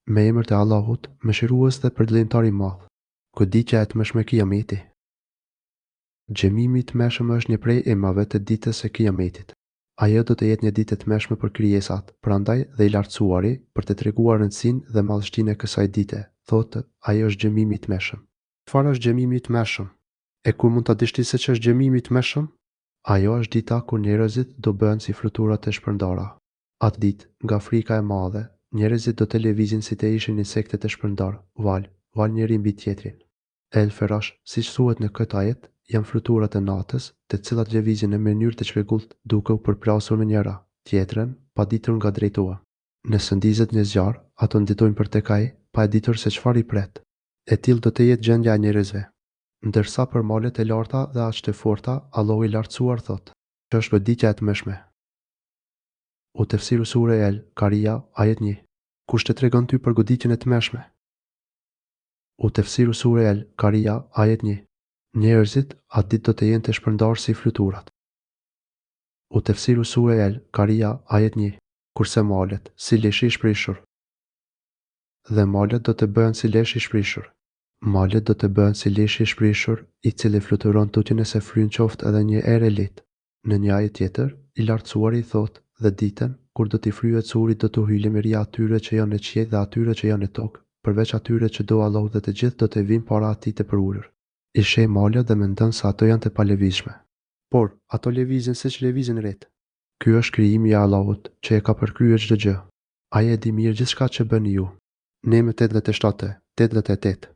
Me emër të Allahut, mëshirues dhe përdlimtar i madh. Goditja e tmeshme e Kiameti. Xhemimi i tmeshëm është një prej emrave të ditës së Kiametit. Ajo do të jetë një ditë e tmeshme për krijesat, prandaj dhe i lartësuari, për të treguar rëndësinë dhe madhështinë e kësaj dite, thotë, ajo është xhemimi i tmeshëm. Çfarë është xhemimi i tmeshëm? E kur mund ta dish ti se ç'është xhemimi i tmeshëm? Ajo është dita kur njerëzit do bëhen si fluturat e shpërndara. Atë ditë, nga frika e madhe, njerëzit do të lëvizin si të ishin insekte të shpërndar, val njëri mbi tjetrin. El Ferash, siç thuhet në këtë ajet, janë fluturat e natës, të cilat lëvizin në mënyrë të shpejtë, duke u përplasur me njëra tjetrën, pa ditur nga drejtua. Nëse ndizet një zjarr, ato nxitojnë për tek ai, pa e ditur se çfarë i pret. E tillë do të jetë gjendja e njerëzve. Ndërsa për malet e larta dhe aq të forta, Allahu i lartësuar thotë, që është goditja e tmeshme. U tefsiru sure El Karia, ajet 1. Kush të tregon ty për goditjen e tmeshme? U tefsiru sure El Karia, ajet 1. Njerëzit atë ditë do të jenë të shpërndarë si fluturat. U tefsiru sure El Karia, ajet 1. Kurse malet, si lesh i shprishur. Dhe malet do të bëhen si lesh i shprishur. Malet do të bëhen si lesh i shprishur, i cili fluturon tutje nëse fryn qoftë edhe një erë e lehtë. Në një ajet tjetër, i lartësuari thotë, dhe ditën, kur do t'i fryhet suri do t'u hyjë lemëria atyre që janë në qiell dhe atyre që janë në tokë, përveç atyre që do Allahu dhe të gjithë do të vinë para atij të përulur. I sheh malet dhe mendon se ato janë të palëvizshme. Por, ato lëvizin siç lëvizin ret. Ky është krijimi i Allahut, që e ka përkryer çdo gjë. Ai e di mirë gjithçka që bëni ju. Nemë 87.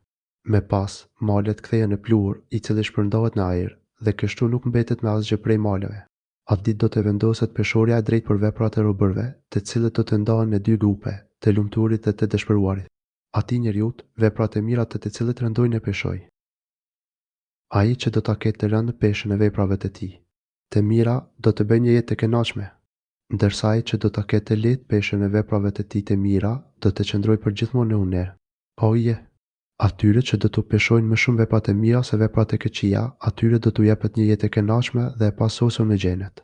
Me pas, malet kthehen në pluhur, i cili shpërndahet në ajër, dhe kështu nuk mbetet me asgjë prej maleve. Atë ditë do të vendoset peshorja e drejtë për veprat e robërve, të cilët do të ndahen në dy grupe, të lumturit dhe të dëshpëruarit. Atij njeriut, veprat e mira të cilët rëndojnë e peshoj. Ai që do ta ketë të rënë peshën e veprave të tij. Të mira do të bëjnë një jetë të kënaqshme, ndërsa ai që do ta ketë të lehtë peshën e veprave të tij të mira, do të qëndrojë përgjithmonë në uner. Atyre që do t'u peshojnë më shumë veprat e mira se veprat e këqija, atyre do t'u jepet një jetë e kënaqshme dhe e pasosur në xhenet.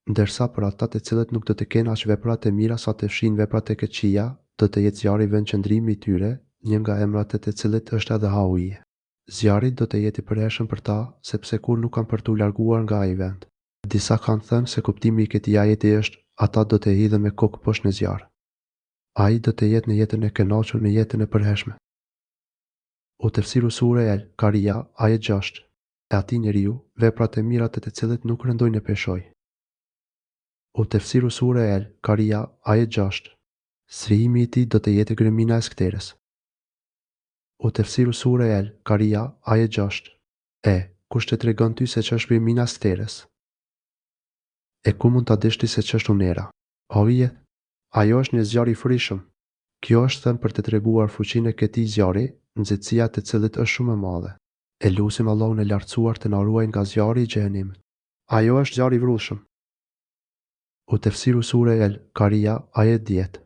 Ndërsa për ata të cilët nuk do të kenë as veprat e mira sa të fshin veprat e këqija, do të jetë zjarri vend qëndrimi i tyre, një nga emrat e të cilit është edhe Hawiye. Zjarri do të jetë i përhershëm për ta, sepse kur nuk kanë për t'u larguar nga ai vend. Disa kanë thënë se kuptimi i këtij ajeti është, ata do të hidhen me kokë poshtë në zjarr. Ai do të jetë në jetën e kënaqur, në jetën e përhershme. U tefsiru sure El Karia, ajet 6. E atij njeriu, veprat e mira të cilët nuk rëndojnë në peshoj. U tefsiru sure El Karia, ajet 6. Srihimi i tij do të jetë grëmina e skterës. U tefsiru sure El Karia, ajet 6. Kush të tregon ty se ç'është grëmina e skterës? E ku mund ta dish ti se ç'është unera? Hawiye, ajo është një zjarr i frishëm. Kjo është thënë për të treguar fuqinë e këtij zjarri, nxehtësia të cilit është shumë e madhe. E lutim Allahun e lartësuar të na ruajë nga zjarri i xhenemit. Ajo është zjarri i vrullshëm. U tefsiru sure El Karia, ajet 10.